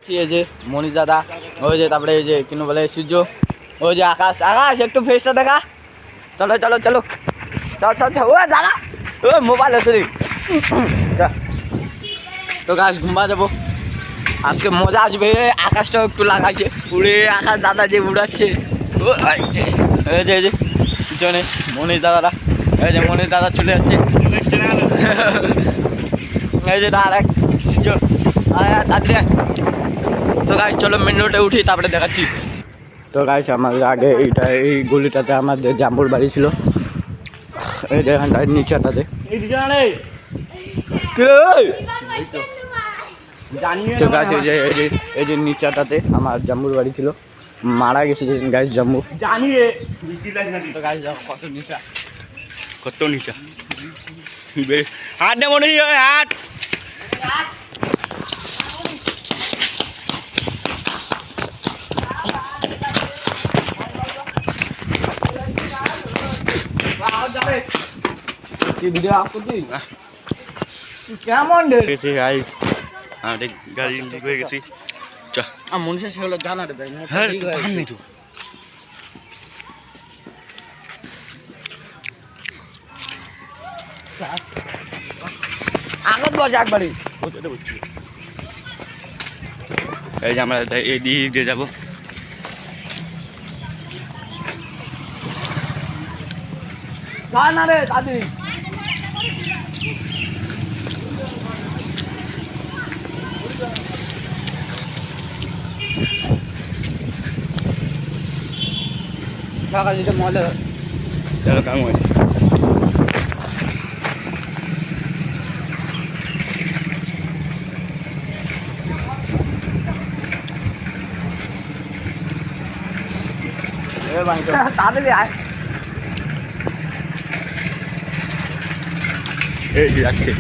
এই যে মনীষ দাদা, ওই যে তারপরে এই যে কিনো বলে সূর্য, ওই যে আকাশ। আকাশ একটু ফেসটা দেখা। চলো চলো চলো চল চল চল। ও দাদা ও মোবাইল আছে রে। তো গাছ ঘুমা যাবো, আজকে মজা আসবে। আকাশটাও একটু লাগাইছে, উড়ে আকাশ দাদা যে উড়াচ্ছে। এই যে পিছনে মনীষ দাদারা, এই যে মনীষ দাদা চলে যাচ্ছে। এই যে আর এক সূর্য, তাড়াতাড়ি। তো গাছ চলো মেন রোডে উঠি, তারপরে দেখাচ্ছি। তো গাছ আমাদের আগে এই গলিটাতে আমাদের জাম্বুর বাড়ি ছিল, এই যে এখানটায় নিচেটাতে। তো গাছ এই যে নিচাটাতে আমার জাম্বুর বাড়ি ছিল, মারা গেছে যে গাছ জাম্বু। জানি রে তো গাছ কত নিচা, কত নিচা। হাট মনে হয় হাট। ভিডিও আপ করছিস কেমন গেছে গাইস, আমাদের গাড়ি লিক হয়ে গেছে। মনীষা সেগুলো জানা রে ভাই। হ্যাঁ আগত বসে একবারই। এই যে আমরা এই দিক দিয়ে যাবো। না রে দাদি সকাল দিতে মজা। চলো কাম হয়। তাড়াতাড়ি আয়। এই যে যাচ্ছে।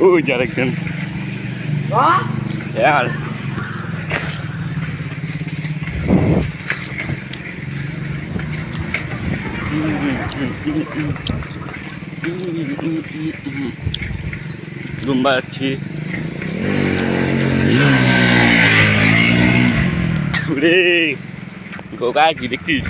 ওই যে আরেকজন। यार গুম্বা যাচ্ছি। রে গোগা কি দেখছিস?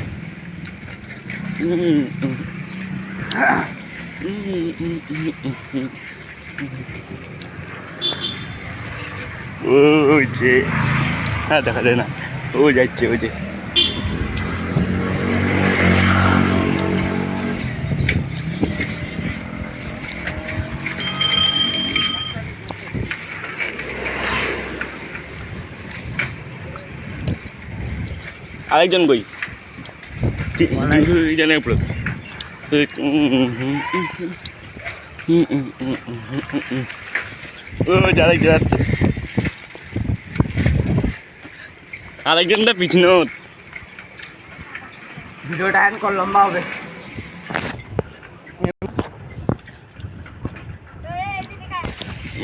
ওই যে হ্যাঁ দেখা যায় না, ও যাচ্ছে ওই যে। আরেকজন কই জানে উপরে। ও যারা যাচ্ছে আরেকজন তো পিছনে। ভিডিওটা এন্ড কর, লম্বা হবে।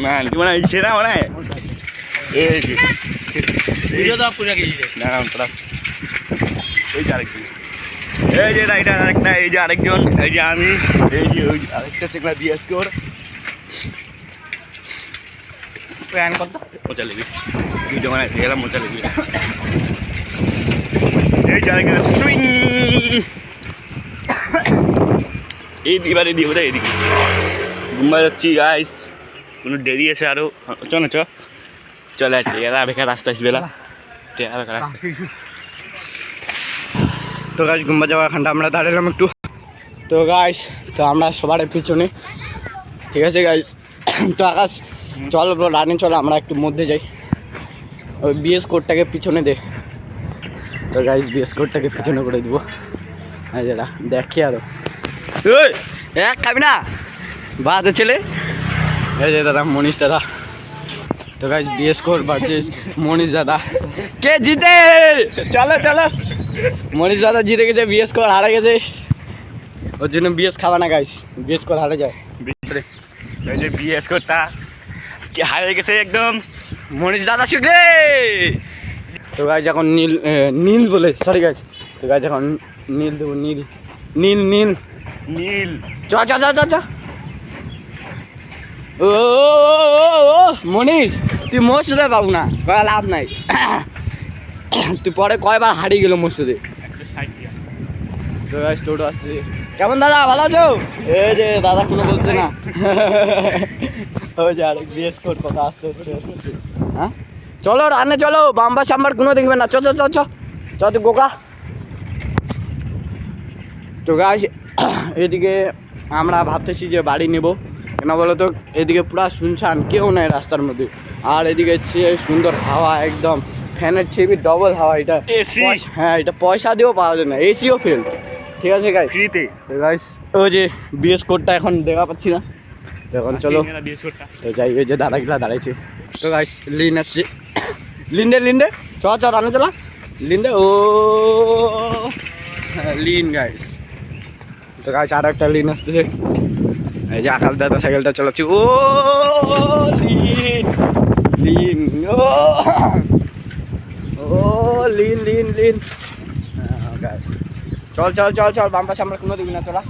মান কি মানে সেরা মানে এই যে ভিডিও তো পুরো গেছে না তোরা। এই যে আরেকজন, এই যে রাইটার আরেকটা, এই যে আরেকজন, এই যে আমি, এই যে ওই আরেকটা চেকলা বিএস কর। প্ল্যান কত মজা লেগে ভিডিও বানাইতে গেলাম, মজা লেগে। এই যে আরেকজন সুইং। এই এবারে দিয়ে বোধ হয় এদিকে ঘুমা যাচ্ছি গাইস। কোনো দেরি আছে আরও? চ না চ চলে টেরা বেকার রাস্তা আসবেলা, টেরা বেকার রাস্তা। তো গাছ ঘুমবা যাওয়া এখানটা আমরা দাঁড়ালাম একটু। তো গাইস, তো আমরা সবার পিছনে, ঠিক আছে গাইস। তো আকাশ চল রানিং চল, আমরা একটু মধ্যে যাই। ওই বিএস কোডটাকে পিছনে দে। তো গাইস বিএস কোডটাকে পিছনে করে দিব। হ্যাঁ যেটা দেখি আরো এক খাবি না বাদ ছেলে। এই যে দাদা মনীষ দাদা। তো গাইস বিএস কোড ভার্সেস মনীষ দাদা, কে জিতে? চলো চলো, মনীষ দাদা জিতে গেছে, বিএস কোড হারে গেছে। ওর জন্য বিএস খাওয়া না গাইস, বিএস কোড হারে যায়। এই যে বিএস কোডটা কি হারিয়ে গেছে একদম। মনীষ দাদা শিখে। তো গাইস এখন নীল বলে, সরি গাইস। তো গাইস এখন নীল দেবো, নীল নীল নীল নীল চ চ চ চ চ ও মনীষ তুই মোর সাথে পাবো না কয়া লাভ নাই তুই পরে কয়বার হারিয়ে গেল মোর সাথে তো গাইস টোটো আসছে কেমন দাদা ভালো আছো এই যে দাদা কোনো বলছে না ওই যে আরেক বিএস কোড কথা আসতে আসতে হ্যাঁ চলো রান্না চলো বাম্বার সাম্বার কোনো দেখবে না চ চ চ চ চ তুই গোকা তো গাইস এদিকে আমরা ভাবতেছি যে বাড়ি নেব কেন বলো তো এদিকে পুরা শুনশান কেউ নাই রাস্তার মধ্যে আর এদিকে সুন্দর হাওয়া একদম ফ্যানের ছিপি ডবল হাওয়া এটা AC হ্যাঁ এটা পয়সা দিয়েও পাওয়া যায় না এসিও ফেল ঠিক আছে গাইস ফ্রিতে গাইস ওই যে বিএস কোডটা এখন দেখা পাচ্ছি না তো এখন চলো তো যাই ওই যে দাদাগুলা দাঁড়াইছে তো গাইস লিন আসছে লিন্ডে লিন্ডে চ চ রান্না চলা লিন্ডে ও লিন গাইস তো গাইস আর একটা লিন আসতেছে এই যে আকাশ দাদা সাইকেলটা চালাচ্ছে ও লিন লিন ও লিন লিন লিন গাইস চল চল চল চল বাম্পা সামনে কোনো দিবি না চলা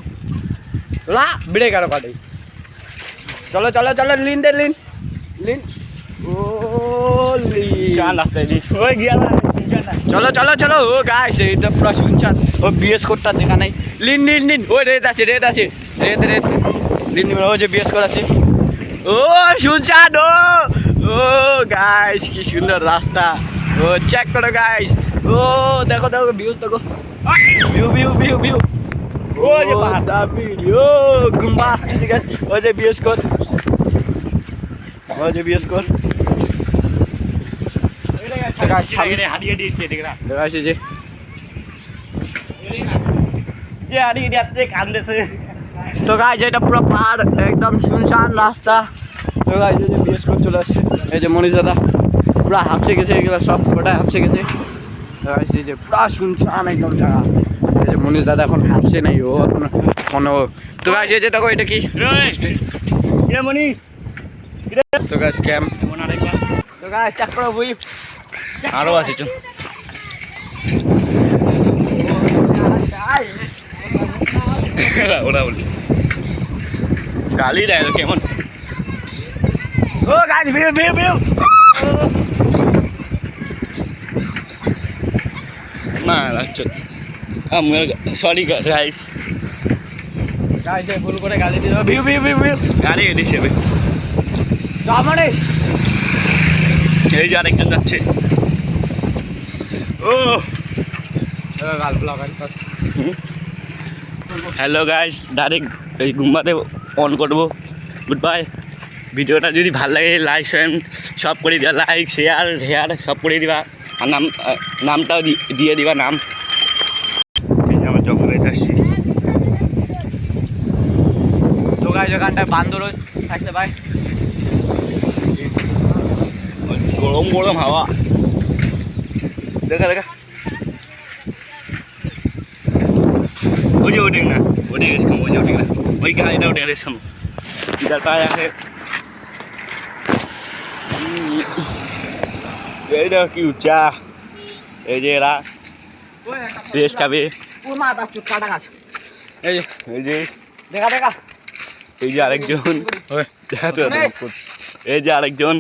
চলা বিড়ে কারো কাটে চলো চলো চলো লিন দে লিন লিন ও লিন রাস্তায় দিস ওই গিয়া না চলো চলো চলো ও গাইস এটা পুরো শুনছান ও বিএস কোডটা দেখা নাই লিন লিন লিন ওই রেত আছে রেত লিন ও যে বিএস কোড আছে ও শুনছান ও গাইস কি সুন্দর রাস্তা ও চেক করো গাইস ও দেখো দেখো ভিউ দেখো ভিউ ভিউ ভিউ ভিউ ও যে পাহাড় ভিডিও গুম্বা আসছে গাইস ও যে বিএস কোড হারিয়ে দিয়েছে দেখরা দেখাইছে যে হারিয়ে দিচ্ছে কান্দেছে তো গাইস এটা পুরো পাহাড় একদম শুনশান রাস্তা তো গাইস এই যে বিএস কোড চলে আসছে এই যে মনীষ দাদা পুরো হাঁপসে গেছে এগুলো সব কটাই হাঁপসে গেছে তো গাইস এই যে পুরো শুনশান একদম জায়গা এই যে মনীষ দাদা এখন হাঁপসে নাই ও এখন কোনো তো গাইস এই যে দেখো এটা কি মনি তো গাইস ক্যাম্প তো গাইস চেক করো বুই আরো আছে চল ওরা বলি গালি দেয় তো কেমন ও গাইস ভিউ ভিউ ভিউ না আচ্ছা সরি গাইস গাইস ভুল করে গালি দিল ভিউ ভিউ ভিউ ভিউ গাড়ি হিসেবে আমারে এই যে আরেকজন যাচ্ছে ও গাল ব্লগার হ্যালো গাইস ডাইরেক্ট এই গুম্বাতে অন করবো গুড বাই ভিডিওটা যদি ভালো লাগে লাইক সব করে দিবা লাইক শেয়ার সব করে দিবা আর নামটাও দিয়ে দিবা নাম আমার জঙ্গলে আসছি তো গাইস ওখানটায় বান্দরও থাকতে পায় গরম গরম হাওয়া দেখা ওই যে ওঠে না ওঠে রেস খাম ওই যে ওঠে না ওই গাড়িটা ওঠে রেস খাম ইধার পায়ে আছে এই দেখো কি উচ্চা এই যে এরা রেস খাবে ও মাথা চুট কাটা গাছ এই যে দেখা দেখা এই যে আরেকজন দেখা তো এই যে আরেকজন